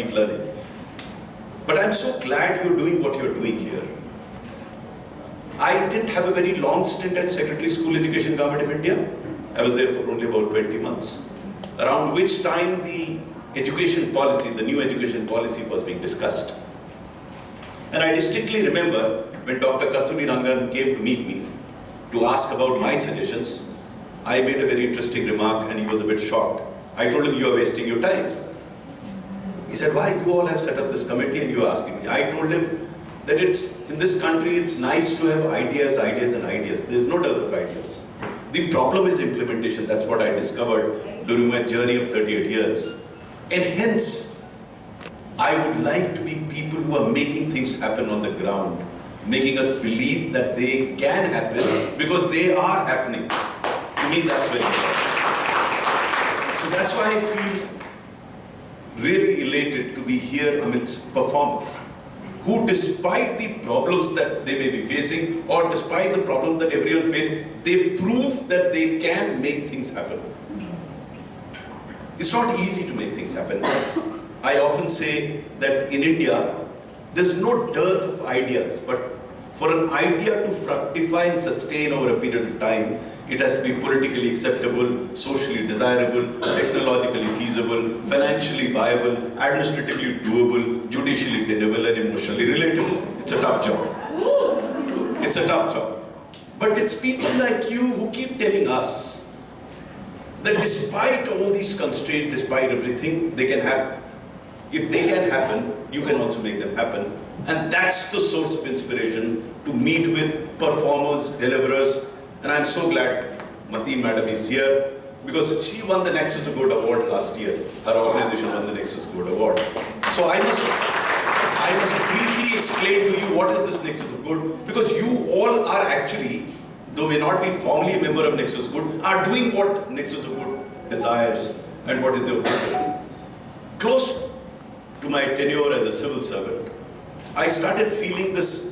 keep learning. But I'm so glad you're doing what you're doing here. I didn't have a very long stint at Secretary School Education, Government of India. I was there for only about 20 months, around which time the education policy, the new education policy was being discussed. And I distinctly remember when Dr. Kasturi Rangan came to meet me to ask about my suggestions, I made a very interesting remark and he was a bit shocked. I told him, you are wasting your time. He said, why you all have set up this committee and you are asking me? I told him that in this country it's nice to have ideas and ideas. There's no dearth of ideas. The problem is implementation. That's what I discovered during my journey of 38 years. And hence, I would like to be people who are making things happen on the ground, making us believe that they can happen because they are happening. To me, that's very important. So that's why I feel really elated to be here amidst performers who, despite the problems that they may be facing or despite the problems that everyone faces, they prove that they can make things happen. It's not easy to make things happen. I often say that in India, there's no dearth of ideas, but for an idea to fructify and sustain over a period of time, it has to be politically acceptable, socially desirable, technologically feasible, financially viable, administratively doable, judicially tenable, and emotionally relatable. It's a tough job. It's a tough job. But it's people like you who keep telling us that despite all these constraints, despite everything, they can happen. If they can happen, you can also make them happen. And that's the source of inspiration to meet with performers, deliverers. And I'm so glad Mati Madam is here because she won the Nexus of Good Award last year. Her organization won the Nexus of Good Award. So I must briefly explain to you what is this Nexus of Good, because you all are actually, though may not be formally a member of Nexus of Good, are doing what Nexus of Good desires and what is the objective. Close to my tenure as a civil servant, I started feeling this,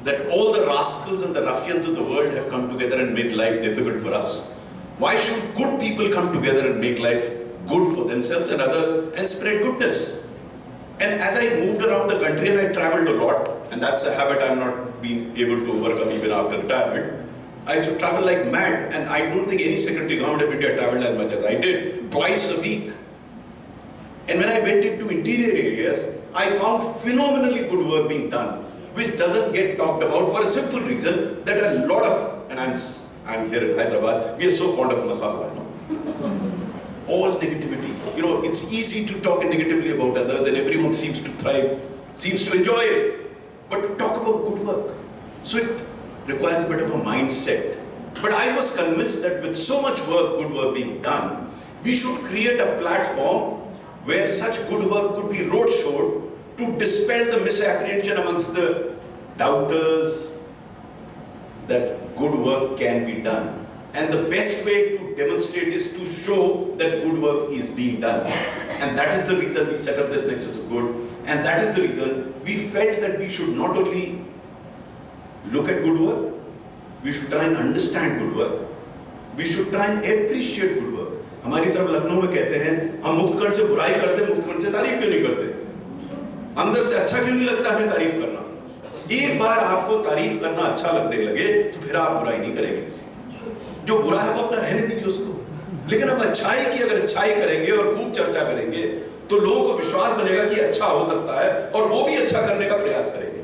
that all the rascals and the ruffians of the world have come together and made life difficult for us. Why should good people come together and make life good for themselves and others and spread goodness? And as I moved around the country and I traveled a lot, and that's a habit I'm not being able to overcome even after retirement, I used to travel like mad, and I don't think any Secretary Government of India traveled as much as I did, twice a week. And when I went into interior areas, I found phenomenally good work being done, which doesn't get talked about for a simple reason that a lot of, and I'm here in Hyderabad, we are so fond of masala, you know? All negativity. You know, it's easy to talk negatively about others and everyone seems to thrive, seems to enjoy it. But to talk about good work, so it requires a bit of a mindset. But I was convinced that with so much work, good work being done, we should create a platform where such good work could be roadshowed to dispel the misapprehension amongst the doubters that good work can be done. And the best way to demonstrate is to show that good work is being done. And that is the reason we set up this Nexus of Good. And that is the reason we felt that we should not only look at good work, we should try and understand good work. We should try and appreciate good work. हमारी तरफ लखनऊ में कहते हैं, हम मुक्तकर्ण से बुराई करते, मुक्तकर्ण से तारीफ क्यों नहीं करते? अंदर से अच्छा क्यों नहीं लगता हमें तारीफ करना? एक बार आपको तारीफ करना अच्छा लगने लगे, तो फिर आप बुराई नहीं करेंगे किसी की। जो बुरा है वो अपना रहने दीजिए उसको। लेकिन अब अच्छाई की अगर अच्छाई करेंगे और खूब चर्चा करेंगे, तो लोगों को विश्वास बनेगा कि अच्छा हो सकता है और वो भी अच्छा करने का प्रयास करेंगे।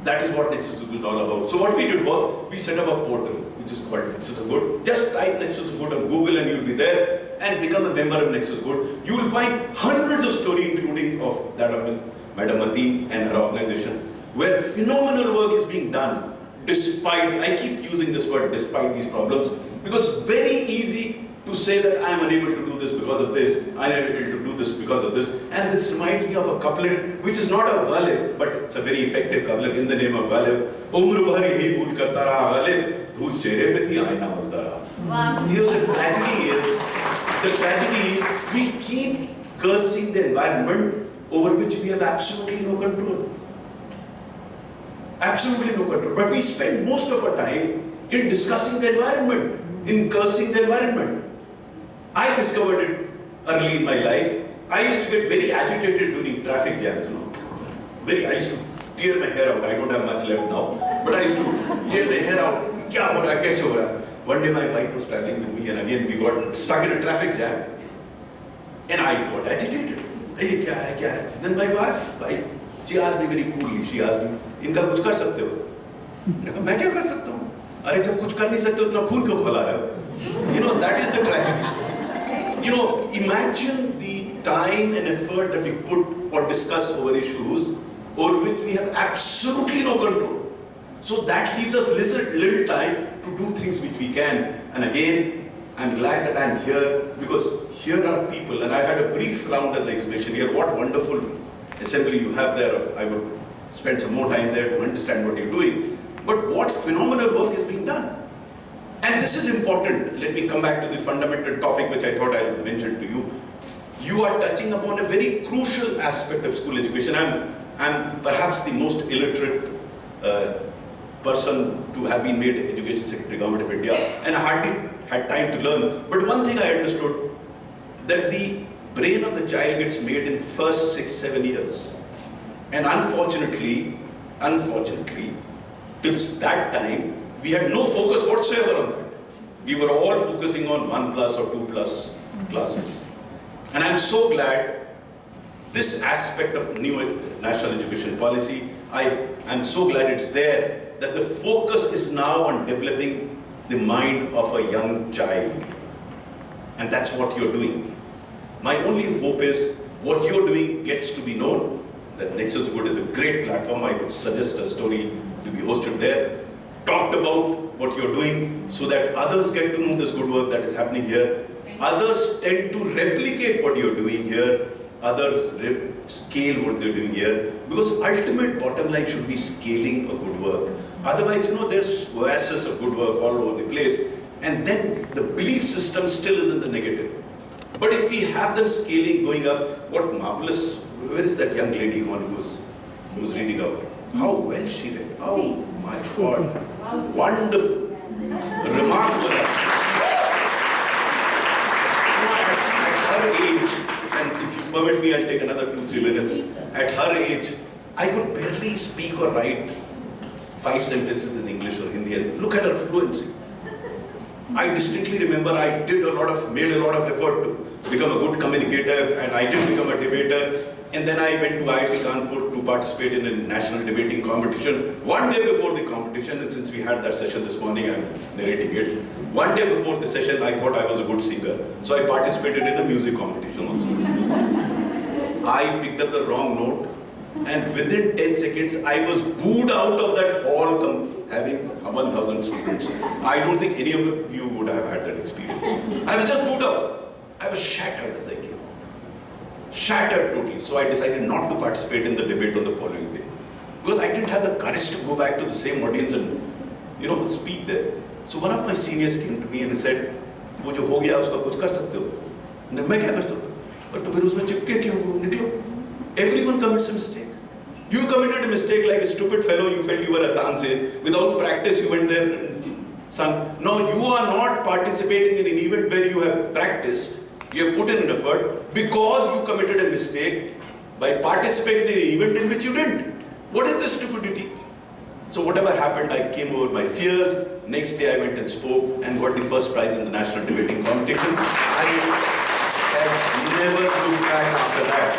That is what Nexus of Good is all about. So what we did was, we set up a portal which is called Nexus of Good. Just type Nexus of Good on Google and you'll be there and become a member of Nexus of Good. You will find hundreds of stories, including of that of Ms. Madam Ateen and her organization, where phenomenal work is being done despite, I keep using this word, despite these problems, because it's very easy to say that I am unable to do this because of this, I am unable to do this because of this. And this reminds me of a couplet which is not a ghalib, but it's a very effective couplet in the name of ghalib. Umr bhar yahi bhool karta raha ghalib, dhool chehre pe thi aina malta raha. You know, the tragedy is we keep cursing the environment over which we have absolutely no control. Absolutely no control. But we spend most of our time in discussing the environment, in cursing the environment. I discovered it early in my life I used to get very agitated during traffic jams, I used to tear my hair out. I don't have much left now, but I used to tear my hair out. Kya ho raha hai, kaise ho raha hai? One day my wife was traveling with me and again we got stuck in a traffic jam. And I got agitated. Hey, kya hai? Then my wife, she asked me very coolly, she asked me, इनका कुछ कर सकते हो? मैंने कहा, मैं क्या कर सकता हूँ? अरे जब कुछ कर नहीं सकते उतना खून क्यों खौला रहे हो? That is the tragedy. Imagine the time and effort that we put or discuss over issues over which we have absolutely no control. So that leaves us little time to do things which we can. And again, I'm glad that I'm here because here are people, and I had a brief round at the exhibition here. What wonderful assembly you have there. I would spend some more time there to understand what you're doing. But what phenomenal work is being done. And this is important. Let me come back to the fundamental topic which I thought I mentioned to you. You are touching upon a very crucial aspect of school education. I'm perhaps the most illiterate person to have been made Education Secretary, Government of India, and I hardly had time to learn. But one thing I understood, that the brain of the child gets made in first 6-7 years. And unfortunately, till that time, we had no focus whatsoever on that. We were all focusing on 1+ or 2+ classes. And I'm so glad this aspect of new national education policy, I'm so glad it's there, that the focus is now on developing the mind of a young child. And that's what you're doing. My only hope is what you're doing gets to be known. That Nexus Good is a great platform. I would suggest a story to be hosted there. Talked about what you're doing so that others get to know this good work that is happening here. Others tend to replicate what you're doing here. Others scale what they're doing here. Because ultimate bottom line should be scaling a good work. Otherwise, there's oases of good work all over the place. And then the belief system still is in the negative. But if we have them scaling, going up, what marvelous, where is that young lady who's reading out? How well she read. Oh my God. Wonderful. Remarkable. At her age, and if you permit me, I'll take another 2-3 minutes. At her age, I could barely speak or write 5 sentences in English or Hindi. And look at her fluency. I distinctly remember I made a lot of effort to become a good communicator, and I did become a debater. And then I went to IIT Kanpur to participate in a national debating competition. One day before the competition, and since we had that session this morning, I'm narrating it. One day before the session, I thought I was a good singer. So I participated in the music competition also. I picked up the wrong note, and within 10 seconds, I was booed out of that hall having 1,000 students. I don't think any of you would have had that experience. I was just booed out. I was shattered as I came. Shattered totally. So I decided not to participate in the debate on the following day. Because I didn't have the courage to go back to the same audience and, speak there. So one of my seniors came to me and he said, "वो जो हो गया उसका कुछ कर सकते हो?" मैं क्या कर सकता हूँ? पर तो फिर उसमें चिपके क्यों निकलो? Everyone commits a mistake. You committed a mistake like a stupid fellow. You felt you were a dancer. Without practice, you went there and sung. No, you are not participating in an event where you have practiced. You have put in an effort because you committed a mistake by participating in an event in which you didn't. What is this stupidity? So whatever happened, I came over my fears. Next day I went and spoke and got the first prize in the national debating competition. I have never looked back after that.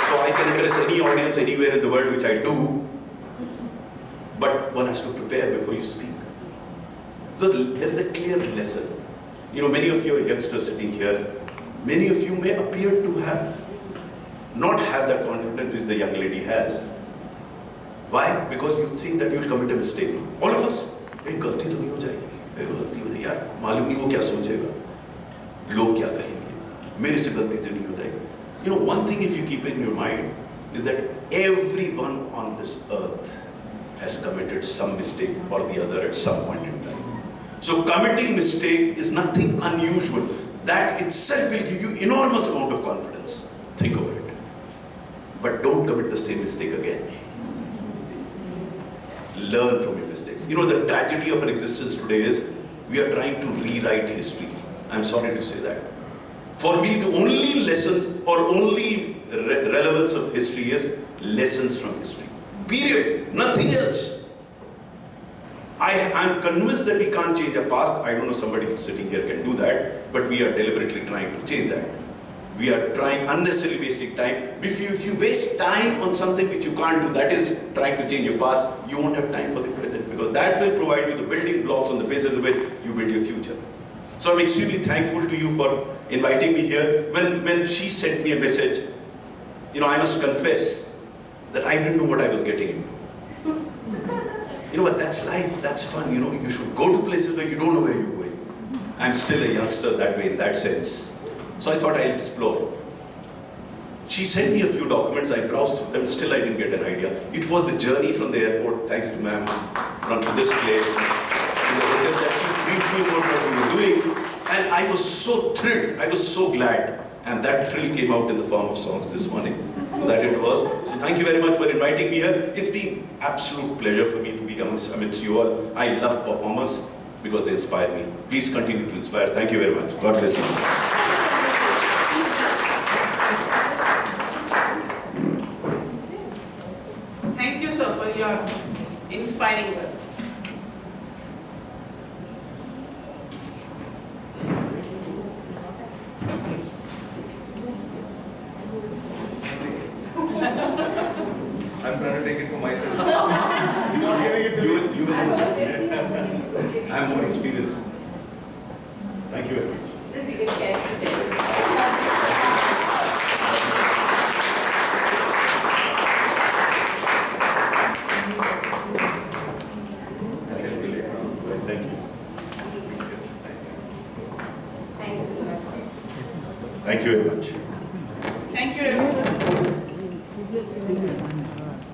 So I can address any audience anywhere in the world, which I do. But one has to prepare before you speak. So there is a clear lesson. Many of you are youngsters sitting here. Many of you may appear to not have that confidence which the young lady has. Why? Because you think that you will commit a mistake. All of us. गलती तो नहीं हो जाएगी, गलती हो जाएगी यार, मालूम नहीं वो क्या सोचेगा, लोग क्या कहेंगे, मेरे से गलती तो नहीं हो जाएगी. One thing if you keep in your mind is that everyone on this earth has committed some mistake or the other at some point in time. So committing mistake is nothing unusual. That itself will give you enormous amount of confidence. Think over it. But don't commit the same mistake again. Learn from your mistakes. The tragedy of an existence today is we are trying to rewrite history. I'm sorry to say that. For me, the only lesson or only relevance of history is lessons from history. Period. Nothing else. I'm convinced that we can't change our past. I don't know somebody sitting here can do that, but we are deliberately trying to change that. We are trying, unnecessarily wasting time. If you waste time on something which you can't do, that is trying to change your past, you won't have time for the present, because that will provide you the building blocks on the basis of which you build your future. So I'm extremely thankful to you for inviting me here. When she sent me a message, I must confess that I didn't know what I was getting into. But that's life, that's fun, you should go to places where you don't know where you're going. I'm still a youngster that way, in that sense. So I thought I'll explore. She sent me a few documents, I browsed through them, still I didn't get an idea. It was the journey from the airport, thanks to ma'am, to this place. That she briefed me about what we were doing. And I was so thrilled, I was so glad. And that thrill came out in the form of songs this morning. So that it was. So thank you very much for inviting me here. It's been absolute pleasure for me to be amidst you all. I love performers because they inspire me. Please continue to inspire. Thank you very much. God bless you. Thank you, sir, for your inspiring words. I'm trying to take it for myself. You I'm more experienced. Thank you very much. This you can carry today. Thank you. Thank you so much, sir. Thank you very much. Thank you, Ravi, sir.